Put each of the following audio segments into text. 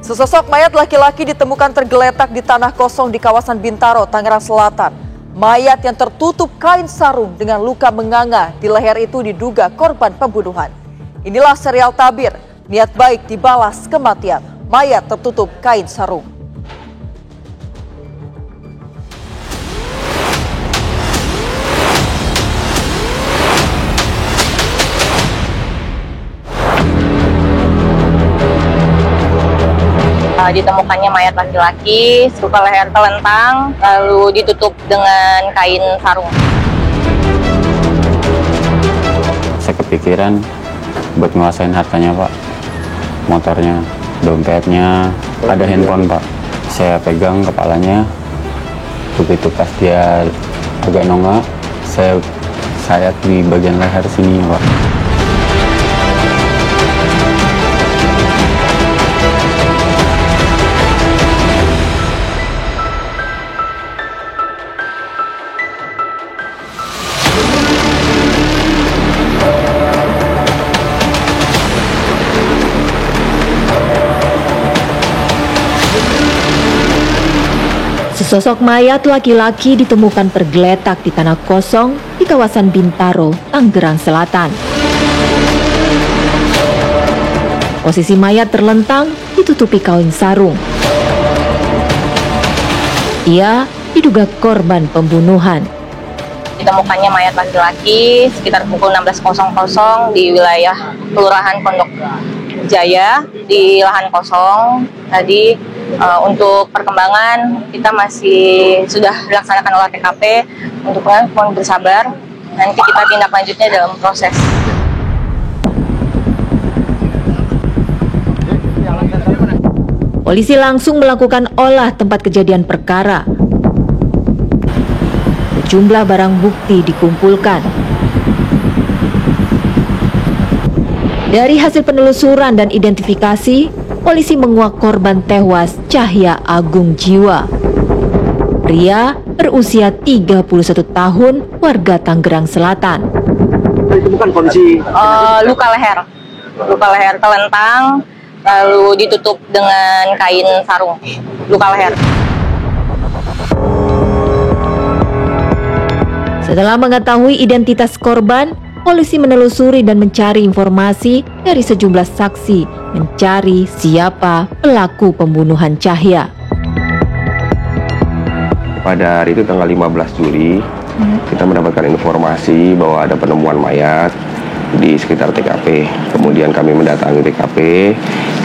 Sesosok mayat laki-laki ditemukan tergeletak di tanah kosong di kawasan Bintaro, Tangerang Selatan. Mayat yang tertutup kain sarung dengan luka menganga di leher itu diduga korban pembunuhan. Inilah serial tabir, niat baik dibalas kematian. Mayat tertutup kain sarung. Ditemukannya mayat laki-laki, luka leher telentang, lalu ditutup dengan kain sarung. Saya kepikiran buat nguasain hartanya, Pak. Motornya, dompetnya, ada handphone, Pak. Saya pegang kepalanya, begitu pas dia agak nongak, saya sayat di bagian leher sini, Pak. Sesosok mayat laki-laki ditemukan tergeletak di tanah kosong di kawasan Bintaro, Tangerang Selatan. Posisi mayat terlentang ditutupi kain sarung. Ia diduga korban pembunuhan. Ditemukannya mayat laki-laki sekitar pukul 16.00 di wilayah Kelurahan Pondok Jaya di lahan kosong. Tadi untuk perkembangan kita masih sudah dilaksanakan olah TKP. Untuk mohon bersabar, nanti kita tindak lanjutnya dalam proses. Polisi langsung melakukan olah tempat kejadian perkara. Sejumlah barang bukti dikumpulkan. Dari hasil penelusuran dan identifikasi, polisi menguak korban tewas Cahya Agung Jiwa. Pria berusia 31 tahun, warga Tangerang Selatan. Ditemukan kondisi luka leher telentang, lalu ditutup dengan kain sarung. Luka leher. Setelah mengetahui identitas korban, polisi menelusuri dan mencari informasi dari sejumlah saksi mencari siapa pelaku pembunuhan Cahya. pada hari itu tanggal 15 Juli kita mendapatkan informasi bahwa ada penemuan mayat di sekitar TKP. Kemudian kami mendatangi TKP,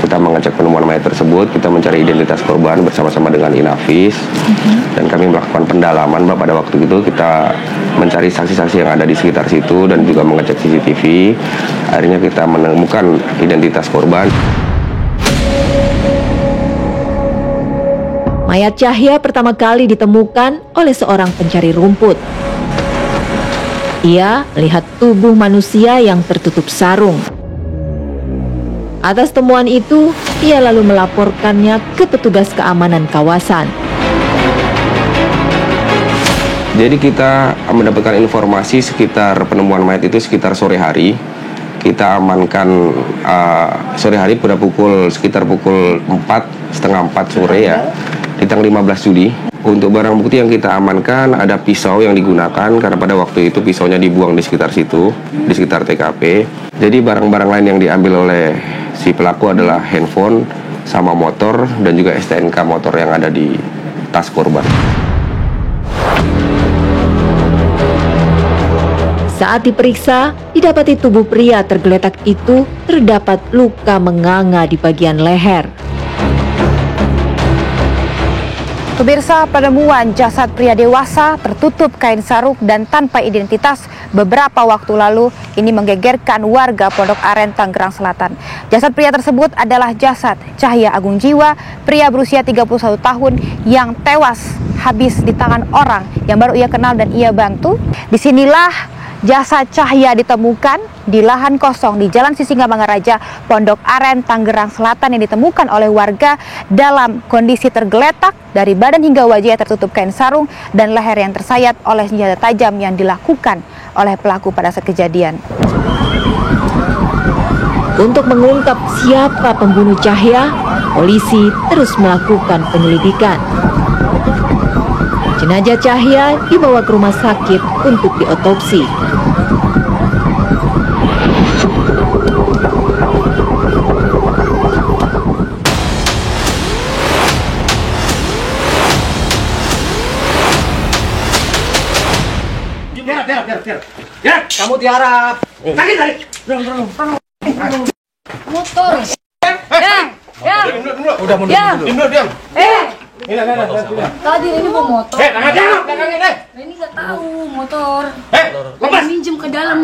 kita mengecek penemuan mayat tersebut, kita mencari identitas korban bersama-sama dengan Inavis, dan kami melakukan pendalaman. Pada waktu itu kita mencari saksi-saksi yang ada di sekitar situ dan juga mengecek CCTV. Akhirnya kita menemukan identitas korban. Mayat Cahya pertama kali ditemukan oleh seorang pencari rumput. Ia melihat tubuh manusia yang tertutup sarung. Atas temuan itu, ia lalu melaporkannya ke petugas keamanan kawasan. Jadi kita mendapatkan informasi sekitar penemuan mayat itu sekitar sore hari. Kita amankan sore hari pada sekitar pukul 4, setengah 4 sore ya, di tanggal 15 Juli. Untuk barang bukti yang kita amankan ada pisau yang digunakan karena pada waktu itu pisaunya dibuang di sekitar situ, di sekitar TKP. Jadi barang-barang lain yang diambil oleh si pelaku adalah handphone sama motor dan juga STNK motor yang ada di tas korban. Saat diperiksa, didapati tubuh pria tergeletak itu terdapat luka menganga di bagian leher. Pemirsa, penemuan jasad pria dewasa tertutup kain sarung dan tanpa identitas beberapa waktu lalu ini menggegerkan warga Pondok Aren, Tangerang Selatan. Jasad pria tersebut adalah jasad Cahya Agung Jiwa, pria berusia 31 tahun yang tewas habis di tangan orang yang baru ia kenal dan ia bantu. Disinilah jasad Cahya ditemukan di lahan kosong di Jalan Sisingamangaraja, Pondok Aren, Tangerang Selatan yang ditemukan oleh warga dalam kondisi tergeletak dari badan hingga wajahnya tertutup kain sarung dan leher yang tersayat oleh senjata tajam yang dilakukan oleh pelaku pada saat kejadian. Untuk mengungkap siapa pembunuh Cahya, polisi terus melakukan penyelidikan. Jenazah Cahya dibawa ke rumah sakit untuk diotopsi. Ya, kamu tiarap. Tarik. Motor. Udah mundur. Diam. Tadi ini mau motor. Tangan. Ini nggak tahu motor. Lepas. Minjem ke dalam.